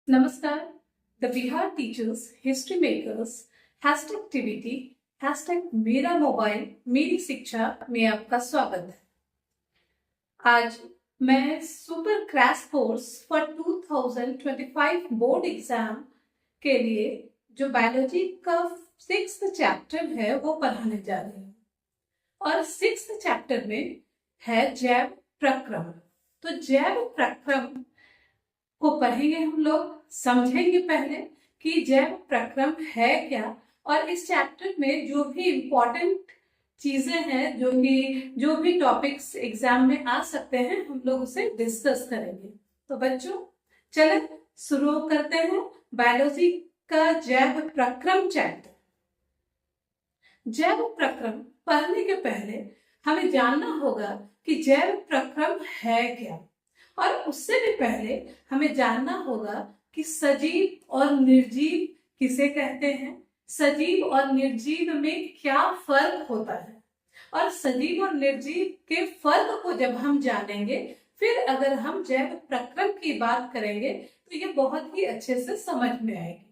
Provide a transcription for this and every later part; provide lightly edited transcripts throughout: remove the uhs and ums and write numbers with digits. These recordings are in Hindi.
नमस्कार। The Bihar teachers history makers hashtag TVT hashtag मेरा मोबाइल मेरी शिक्षा में आपका स्वागत है। आज मैं super crash course for 2025 board exam के लिए जो बायोलॉजी का 6th चैप्टर है वो पढ़ाने जा रही हूँ और 6th चैप्टर में है जैव प्रक्रम। तो जैव प्रक्रम को पढ़ेंगे, हम लोग समझेंगे पहले कि जैव प्रक्रम है क्या, और इस चैप्टर में जो भी इम्पोर्टेंट चीजें हैं, जो भी टॉपिक्स एग्जाम में आ सकते हैं, हम लोग उसे डिस्कस करेंगे। तो बच्चों चलें शुरू करते हैं बायोलॉजी का जैव प्रक्रम चैप्टर। जैव प्रक्रम पढ़ने के पहले हमें जानना होगा कि जैव प्रक्रम है क्या, और उससे भी पहले हमें जानना होगा कि सजीव और निर्जीव किसे कहते हैं, सजीव और निर्जीव में क्या फर्क होता है, और सजीव और निर्जीव के फर्क को जब हम जानेंगे फिर अगर हम जैव प्रक्रम की बात करेंगे तो ये बहुत ही अच्छे से समझ में आएगी।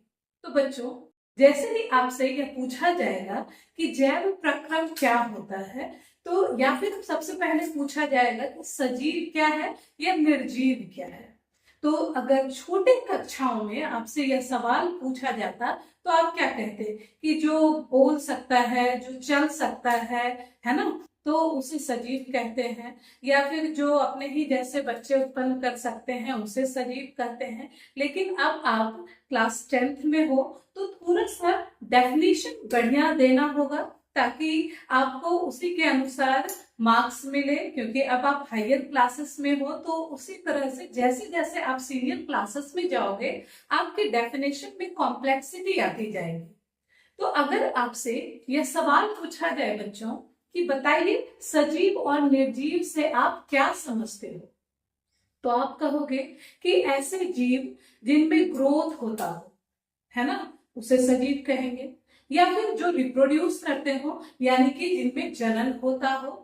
तो बच्चों जैसे ही आपसे यह पूछा जाएगा कि जैव प्रक्रम क्या होता है, तो या फिर सबसे पहले पूछा जाएगा कि सजीव क्या है या निर्जीव क्या है। तो अगर छोटे कक्षाओं में आपसे यह सवाल पूछा जाता तो आप क्या कहते कि जो बोल सकता है, जो चल सकता है ना, तो उसे सजीव कहते हैं, या फिर जो अपने ही जैसे बच्चे उत्पन्न कर सकते हैं उसे सजीव कहते हैं। लेकिन अब आप क्लास 10th में हो तो थोड़ा सा डेफिनेशन बढ़िया देना होगा ताकि आपको उसी के अनुसार मार्क्स मिले, क्योंकि अब आप हायर क्लासेस में हो तो उसी तरह से जैसे जैसे आप सीनियर क्लासेस में जाओगे आपके डेफिनेशन में कॉम्प्लेक्सिटी आती जाएगी। तो अगर आपसे यह सवाल पूछा जाए बच्चों कि बताइए सजीव और निर्जीव से आप क्या समझते हो, तो आप कहोगे कि ऐसे जीव जिनमें ग्रोथ होता हो, है ना, उसे सजीव कहेंगे, या फिर जो रिप्रोड्यूस करते हो यानी कि जिनमें जनन होता हो।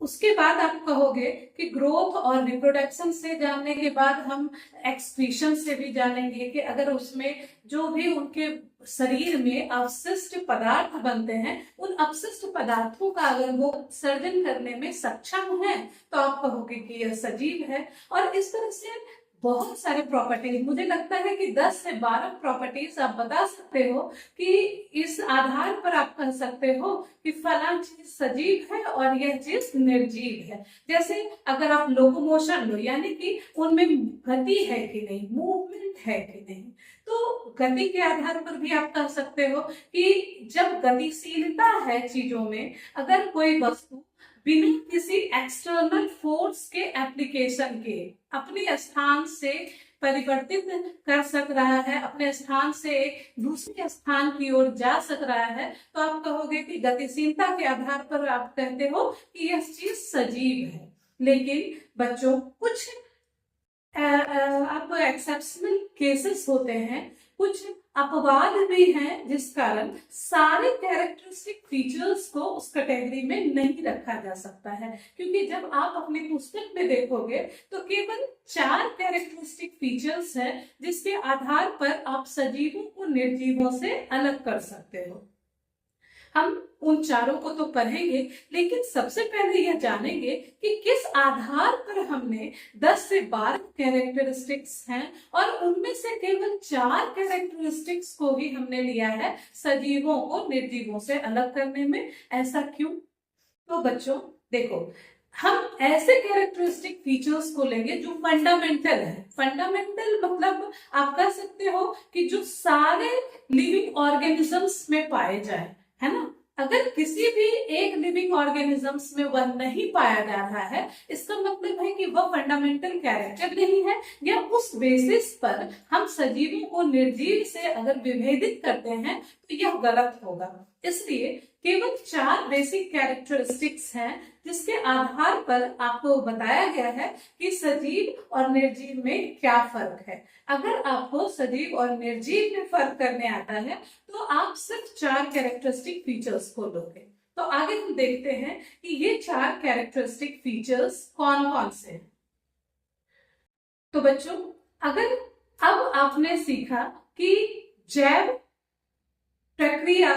उसके बाद आप कहोगे कि ग्रोथ और रिप्रोडक्शन से जानने के बाद हम एक्सक्रीशन से भी जानेंगे कि अगर उसमें जो भी उनके शरीर में अवशिष्ट पदार्थ बनते हैं उन अवशिष्ट पदार्थों का अगर वो सर्जन करने में सक्षम है तो आप कहोगे कि यह सजीव है। और इस तरह से बहुत सारे प्रॉपर्टीज, मुझे लगता है कि 10 से 12 प्रॉपर्टीज आप बता सकते हो कि इस आधार पर आप कह सकते हो कि फला चीज सजीव है और यह चीज निर्जीव है। जैसे अगर आप लोकोमोशन लो यानी कि उनमें गति है कि नहीं, मूवमेंट है कि नहीं, तो गति के आधार पर भी आप कह सकते हो कि जब गतिशीलता है चीजों में, अगर कोई वस्तु बिना किसी एक्सटर्नल फोर्स के एप्लीकेशन के अपने स्थान से परिवर्तित कर सक रहा है, अपने स्थान से दूसरे स्थान की ओर जा सक रहा है, तो आप कहोगे कि गतिशीलता के आधार पर आप कहते हो कि यह चीज सजीव है। लेकिन बच्चों कुछ आप एक्सेप्शनल केसेस होते हैं, कुछ अपवाद भी हैं जिस कारण सारे कैरेक्टरिस्टिक फीचर्स को उस कैटेगरी में नहीं रखा जा सकता है, क्योंकि जब आप अपनी पुस्तक में देखोगे तो केवल 4 कैरेक्टरिस्टिक फीचर्स हैं जिसके आधार पर आप सजीवों को निर्जीवों से अलग कर सकते हो। हम उन चारों को तो पढ़ेंगे, लेकिन सबसे पहले यह जानेंगे कि किस आधार पर हमने 10 से 12 कैरेक्टरिस्टिक्स हैं और उनमें से केवल 4 कैरेक्टरिस्टिक्स को ही हमने लिया है सजीवों को निर्जीवों से अलग करने में। ऐसा क्यों? तो बच्चों देखो, हम ऐसे कैरेक्टरिस्टिक फीचर्स को लेंगे जो फंडामेंटल है। फंडामेंटल मतलब आप कह सकते हो कि जो सारे लिविंग ऑर्गेनिजम्स में पाए जाए, है ना। अगर किसी भी एक लिविंग ऑर्गेनिजम्स में वह नहीं पाया जा रहा है, इसका मतलब है कि वह फंडामेंटल कैरेक्टर नहीं है, या उस बेसिस पर हम सजीवों को निर्जीव से अगर विभेदित करते हैं तो यह गलत होगा। इसलिए केवल 4 बेसिक कैरेक्टरिस्टिक्स हैं जिसके आधार पर आपको बताया गया है कि सजीव और निर्जीव में क्या फर्क है। अगर आपको सजीव और निर्जीव में फर्क करने आता है तो आप सिर्फ 4 कैरेक्टरिस्टिक फीचर्स को लोगे। तो आगे हम देखते हैं कि ये 4 कैरेक्टरिस्टिक फीचर्स कौन कौन से हैं। तो बच्चों अगर अब आपने सीखा कि जैव प्रक्रिया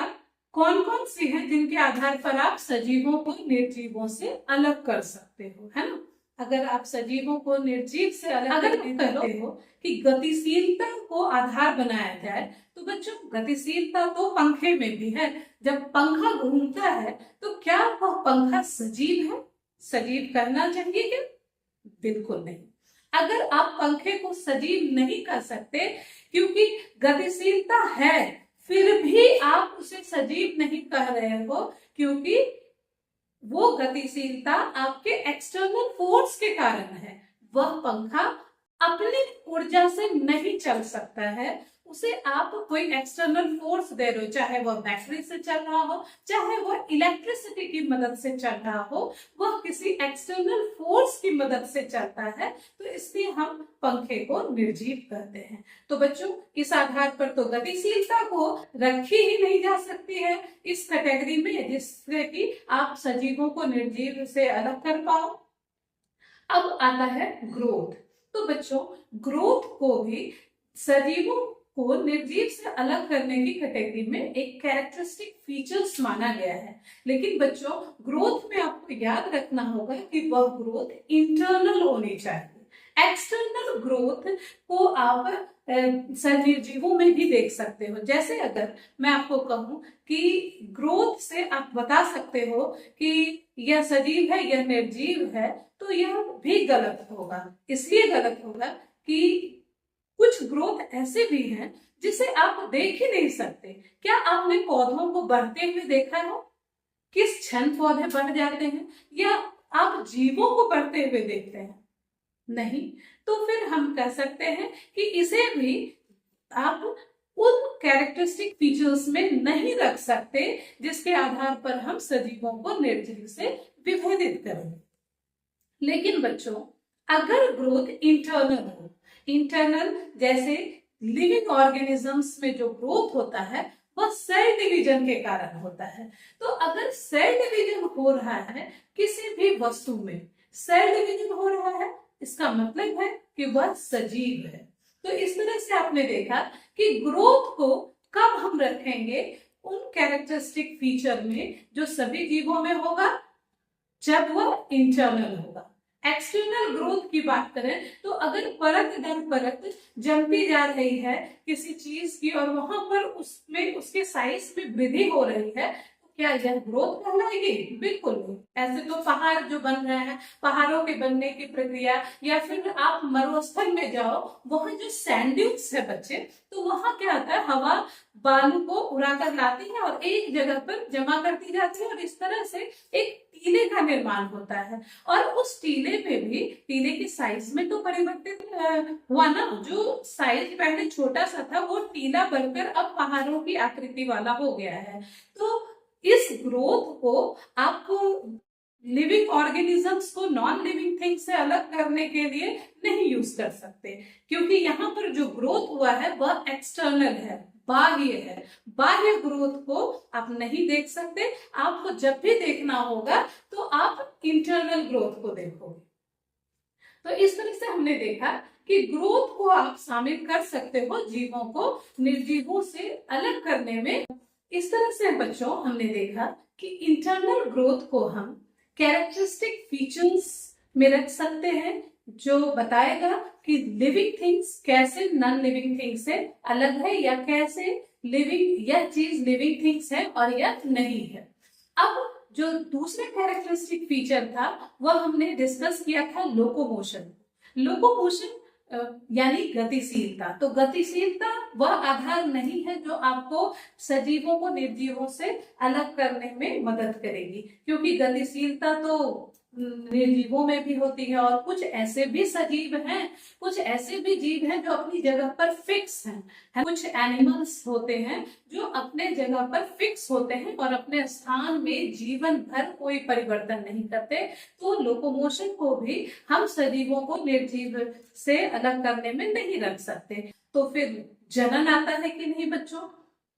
कौन कौन सी है जिनके आधार पर आप सजीवों को निर्जीवों से अलग कर सकते हो, है ना। अगर आप सजीवों को निर्जीव से अलग करते हो कि गतिशीलता को आधार बनाया जाए, तो बच्चों गतिशीलता तो पंखे में भी है। जब पंखा घूमता है तो क्या वह पंखा सजीव है? सजीव कहना चाहिए क्या? बिल्कुल नहीं। अगर आप पंखे को सजीव नहीं कर सकते क्योंकि गतिशीलता है, फिर भी आप उसे सजीव नहीं कह रहे हो क्योंकि वो गतिशीलता आपके एक्सटर्नल फोर्स के कारण है। वह पंखा अपनी ऊर्जा से नहीं चल सकता है, उसे आप कोई एक्सटर्नल फोर्स दे रहे हो, चाहे वह बैटरी से चल रहा हो, चाहे वह इलेक्ट्रिसिटी की मदद से चल रहा हो, वह किसी एक्सटर्नल फोर्स की मदद से चलता है, तो इसलिए हम पंखे को निर्जीव कहते हैं। तो बच्चों इस आधार पर तो गतिशीलता को रखी ही नहीं जा सकती है इस कैटेगरी में जिससे कि आप सजीवों को निर्जीव से अलग कर पाओ। अब आता है ग्रोथ। तो बच्चों ग्रोथ को भी सजीवों को निर्जीव से अलग करने की कैटेगरी में एक कैरेक्टरिस्टिक फीचर्स माना गया है। लेकिन बच्चों ग्रोथ में आपको याद रखना होगा कि वह ग्रोथ इंटरनल होनी चाहिए। एक्सटर्नल ग्रोथ को आप सजीवों में भी देख सकते हो। जैसे अगर मैं आपको कहूं कि ग्रोथ से आप बता सकते हो कि यह सजीव है यह निर्जीव है, तो यह भी गलत होगा। इसलिए गलत होगा कि कुछ ग्रोथ ऐसे भी हैं जिसे आप देख ही नहीं सकते। क्या आपने पौधों को बढ़ते हुए देखा हो? किस क्षण पौधे बढ़ जाते हैं? या आप जीवों को बढ़ते हुए देखते हैं? नहीं। तो फिर हम कह सकते हैं कि इसे भी आप उन कैरेक्टरिस्टिक फीचर्स में नहीं रख सकते जिसके आधार पर हम सजीवों को निर्जीव से विभेदित करेंगे। लेकिन बच्चों अगर ग्रोथ इंटरनल हो, इंटरनल जैसे लिविंग ऑर्गेनिजम्स में जो ग्रोथ होता है वह सेल डिवीजन के कारण होता है। तो अगर सेल डिवीजन हो रहा है किसी भी वस्तु में, सेल डिवीजन हो रहा है, इसका मतलब है कि वह सजीव है। तो इस तरह से आपने देखा कि ग्रोथ को कब हम रखेंगे उन कैरेक्टरिस्टिक फीचर में जो सभी जीवों में होगा, जब वह इंटरनल होगा। एक्सटर्नल ग्रोथ की बात करें तो अगर परत दर परत जमती जा रही है किसी चीज की और वहां पर उसमें उसके साइज में वृद्धि हो रही है, क्या यह ग्रोथ कहलाएगी? बिल्कुल नहीं। ऐसे तो पहाड़ जो बन रहे हैं, पहाड़ों के बनने की प्रक्रिया, या फिर आप मरुस्थल में जाओ, वहां जो सैंड ड्यून्स है बच्चे, तो वहां क्या होता है, हवा बालू को उड़ाकर लाती है और एक जगह पर जमा करती जाती है और इस तरह से एक टीले का निर्माण होता है। और उस टीले में भी टीले की साइज में तो परिवर्तित हुआ ना, जो साइज पहले छोटा सा था वो टीला बनकर अब पहाड़ों की आकृति वाला हो गया है। तो इस ग्रोथ को आप लिविंग ऑर्गेनिजम्स को नॉन लिविंग थिंग्स से अलग करने के लिए नहीं यूज कर सकते, क्योंकि यहाँ पर जो ग्रोथ हुआ है वह एक्सटर्नल है, बाह्य है। बाह्य ग्रोथ को आप नहीं देख सकते। आपको जब भी देखना होगा तो आप इंटरनल ग्रोथ को देखोगे। तो इस तरह से हमने देखा कि ग्रोथ को आप शामिल कर सकते हो जीवों को निर्जीवों से अलग करने में। इस तरह से बच्चों हमने देखा कि इंटरनल ग्रोथ को हम कैरेक्टरिस्टिक फीचर्स में रख सकते हैं जो बताएगा कि लिविंग थिंग्स कैसे नॉन लिविंग थिंग्स से अलग है, या कैसे लिविंग यह चीज लिविंग थिंग्स है और यह नहीं है। अब जो दूसरा कैरेक्टरिस्टिक फीचर था वह हमने डिस्कस किया था लोकोमोशन। लोकोमोशन यानी गतिशीलता। तो गतिशीलता वह आधार नहीं है जो आपको सजीवों को निर्जीवों से अलग करने में मदद करेगी, क्योंकि गतिशीलता तो निर्जीवों में भी होती है और कुछ ऐसे भी सजीव हैं, कुछ ऐसे भी जीव हैं जो अपनी जगह पर फिक्स हैं। कुछ एनिमल्स होते हैं जो अपने जगह पर फिक्स होते हैं और अपने स्थान में जीवन भर कोई परिवर्तन नहीं करते। तो लोकोमोशन को भी हम सजीवों को निर्जीव से अलग करने में नहीं रख सकते। तो फिर जनन आता है कि नहीं बच्चों?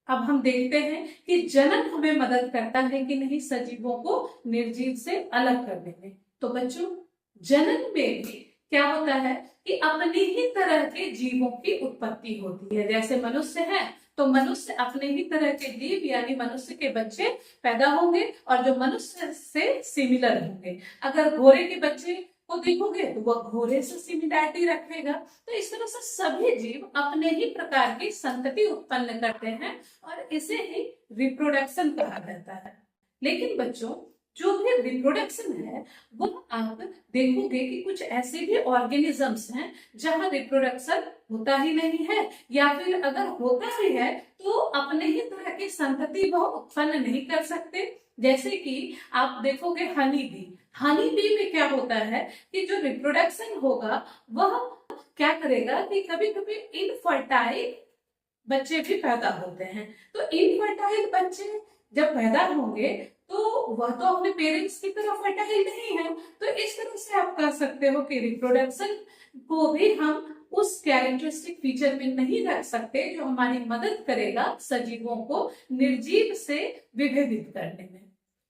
अब हम देखते हैं कि जनन हमें मदद करता है कि नहीं सजीवों को निर्जीव से अलग करने में। तो बच्चों जनन में भी क्या होता है कि अपनी ही तरह के जीवों की उत्पत्ति होती है। जैसे मनुष्य है तो मनुष्य अपने ही तरह के जीव यानी मनुष्य के बच्चे पैदा होंगे और जो मनुष्य से सिमिलर होंगे। अगर घोड़े के बच्चे को देखोगे तो वह घोड़े से सिमिलैरिटी रखेगा। तो इस तरह से सभी जीव अपने ही प्रकार की संतति उत्पन्न करते हैं और इसे ही रिप्रोडक्शन कहा जाता है। लेकिन बच्चों, जो भी रिप्रोडक्शन है वो आप देखोगे कि कुछ ऐसे भी ऑर्गेनिजम्स हैं जहां रिप्रोडक्शन होता ही नहीं है, या फिर अगर होता भी है तो अपने ही तरह की संतति वह उत्पन्न नहीं कर सकते। जैसे कि आप देखोगे हनी बी, हनी बी में क्या होता है कि जो रिप्रोडक्शन होगा वह क्या करेगा कि कभी कभी इनफर्टाइल बच्चे भी पैदा होते हैं। तो इनफर्टाइल बच्चे जब पैदा होंगे तो वह तो अपने पेरेंट्स की तरह फर्टाइल नहीं है। तो इस तरह से आप कह सकते हो कि रिप्रोडक्शन को भी हम उस कैरेक्टरिस्टिक फीचर में नहीं रख सकते जो हमारी मदद करेगा सजीवों को निर्जीव से विभेदित करने में।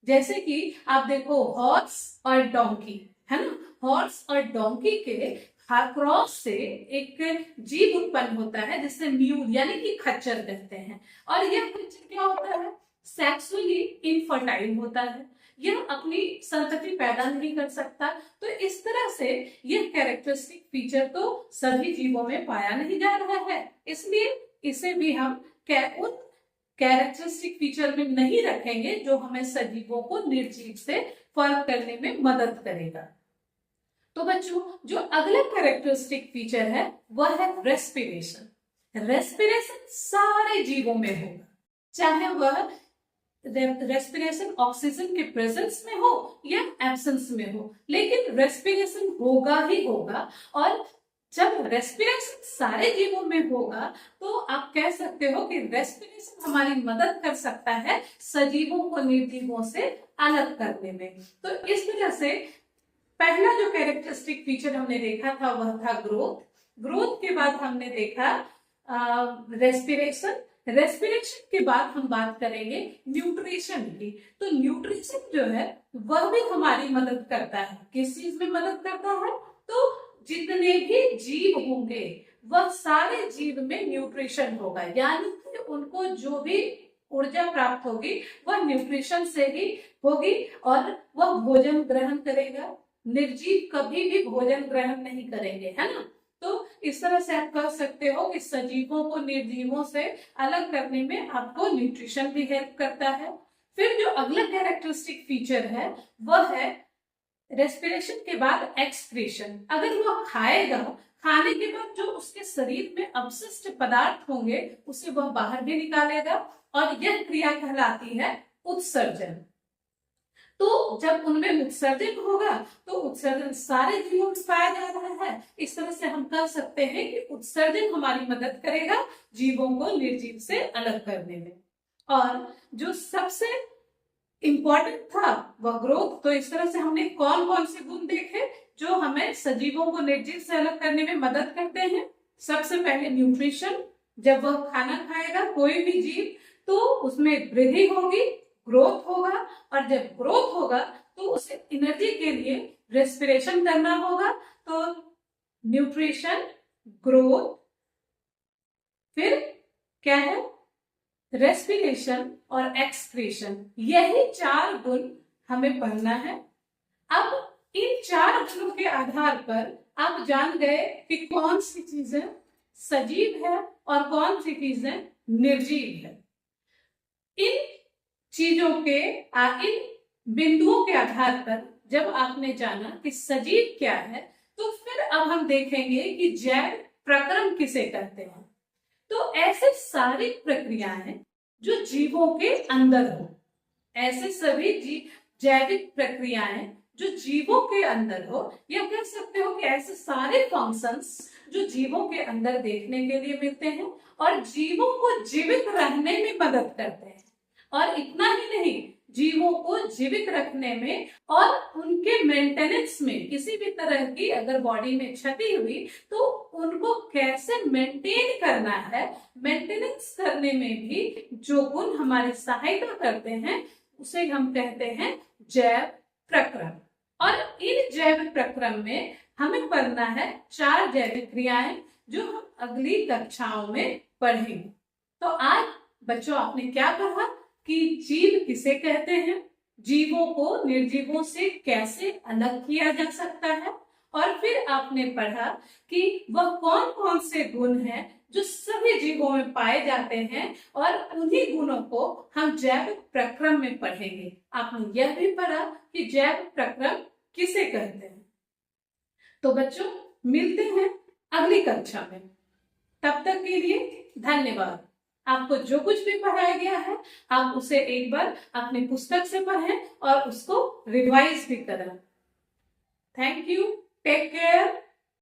जैसे कि आप देखो हॉर्स और डोंकी, है ना, हॉर्स और डोंकी के क्रॉस से एक जीव उत्पन्न होता है जिससे म्यूल यानी कि खच्चर कहते हैं। और यह खच्चर क्या होता है, सेक्सुअली इनफर्टाइल होता है, यह अपनी संतति पैदा नहीं कर सकता। तो इस तरह से यह कैरेक्टरिस्टिक फीचर तो सभी जीवों में पाया नहीं जा रहा है, इसलिए इसे भी हम उन कैरेक्टरिस्टिक फीचर में नहीं रखेंगे जो हमें सजीवों को निर्जीव से फर्क करने में मदद करेगा। तो बच्चों, जो अगला कैरेक्टरिस्टिक फीचर है वह है रेस्पिरेशन। रेस्पिरेशन सारे जीवों में होगा, चाहे वह रेस्पिरेशन ऑक्सीजन के प्रेजेंस में हो या एब्सेंस में हो, लेकिन रेस्पिरेशन होगा ही होगा। और जब रेस्पिरेशन सारे जीवों में होगा तो आप कह सकते हो कि रेस्पिरेशन हमारी मदद कर सकता है सजीवों को निर्जीवों से अलग करने में। तो इस तरह से पहला जो कैरेक्टरिस्टिक फीचर हमने देखा था वह था ग्रोथ। ग्रोथ के बाद हमने देखा रेस्पिरेशन। रेस्पिरेशन के बाद हम बात करेंगे न्यूट्रिशन की। तो न्यूट्रिशन जो है वह भी हमारी मदद करता है। किस चीज में मदद करता है, तो जितने भी जीव होंगे वह सारे जीव में न्यूट्रिशन होगा, यानी कि उनको जो भी ऊर्जा प्राप्त होगी वह न्यूट्रिशन से ही होगी और वह भोजन ग्रहण करेगा। निर्जीव कभी भी भोजन ग्रहण नहीं करेंगे, है ना। तो इस तरह से आप कह सकते हो कि सजीवों को निर्जीवों से अलग करने में आपको न्यूट्रिशन भी हेल्प करता है। फिर जो अगला कैरेक्टरिस्टिक फीचर है वह है रेस्पिरेशन के बाद एक्सक्रीशन। अगर वह खाएगा, खाने के बाद जो उसके शरीर में अपशिष्ट पदार्थ होंगे उसे वह बाहर भी निकालेगा और यह क्रिया कहलाती है उत्सर्जन। तो जब उनमें उत्सर्जन होगा तो उत्सर्जन सारे जीवों में पाया जा रहा है। इस तरह से हम कह सकते हैं कि उत्सर्जन हमारी मदद करेगा जीवों को निर्जीव से अलग करने में। और जो सबसे इंपॉर्टेंट था वह ग्रोथ। तो इस तरह से हमने कौन कौन से गुण देखे जो हमें सजीवों को निर्जीव से अलग करने में मदद करते हैं। सबसे पहले न्यूट्रिशन, जब वह खाना खाएगा कोई भी जीव तो उसमें वृद्धि होगी, ग्रोथ होगा, और जब ग्रोथ होगा तो उसे एनर्जी के लिए रेस्पिरेशन करना होगा। तो न्यूट्रिशन, ग्रोथ, फिर क्या है, रेस्पिरेशन और एक्सक्रीशन, यही 4 गुण हमें पढ़ना है। अब इन 4 गुणों के आधार पर आप जान गए कि कौन सी चीजें सजीव है और कौन सी चीजें निर्जीव है। इन चीजों के इन बिंदुओं के आधार पर जब आपने जाना कि सजीव क्या है तो फिर अब हम देखेंगे कि जैव प्रक्रम किसे कहते हैं। तो ऐसे सारी प्रक्रियाएं जो जीवों के अंदर हो, ऐसे सभी जैविक प्रक्रियाएं जो जीवों के अंदर हो, या कह सकते हो कि ऐसे सारे फंक्शंस जो जीवों के अंदर देखने के लिए मिलते हैं और जीवों को जीवित रहने में मदद करते हैं। और इतना ही नहीं, जीवों को जीवित रखने में और उनके मेंटेनेंस में, किसी भी तरह की अगर बॉडी में क्षति हुई तो उनको कैसे मेंटेन करना है, मेंटेनेंस करने में भी जो गुण हमारी सहायता करते हैं उसे हम कहते हैं जैव प्रक्रम। और इन जैव प्रक्रम में हमें पढ़ना है 4 जैविक क्रियाएं जो हम अगली कक्षाओं में पढ़ेंगे। तो आज बच्चों आपने क्या पढ़ा कि जीव किसे कहते हैं, जीवों को निर्जीवों से कैसे अलग किया जा सकता है, और फिर आपने पढ़ा कि वह कौन कौन से गुण हैं जो सभी जीवों में पाए जाते हैं, और उन्हीं गुणों को हम जैविक प्रक्रम में पढ़ेंगे। आपने यह भी पढ़ा कि जैविक प्रक्रम किसे कहते हैं। तो बच्चों मिलते हैं अगली कक्षा में, तब तक के लिए धन्यवाद। आपको जो कुछ भी पढ़ाया गया है आप उसे एक बार अपनी पुस्तक से पढ़ें और उसको रिवाइज भी करें। Thank you, take care.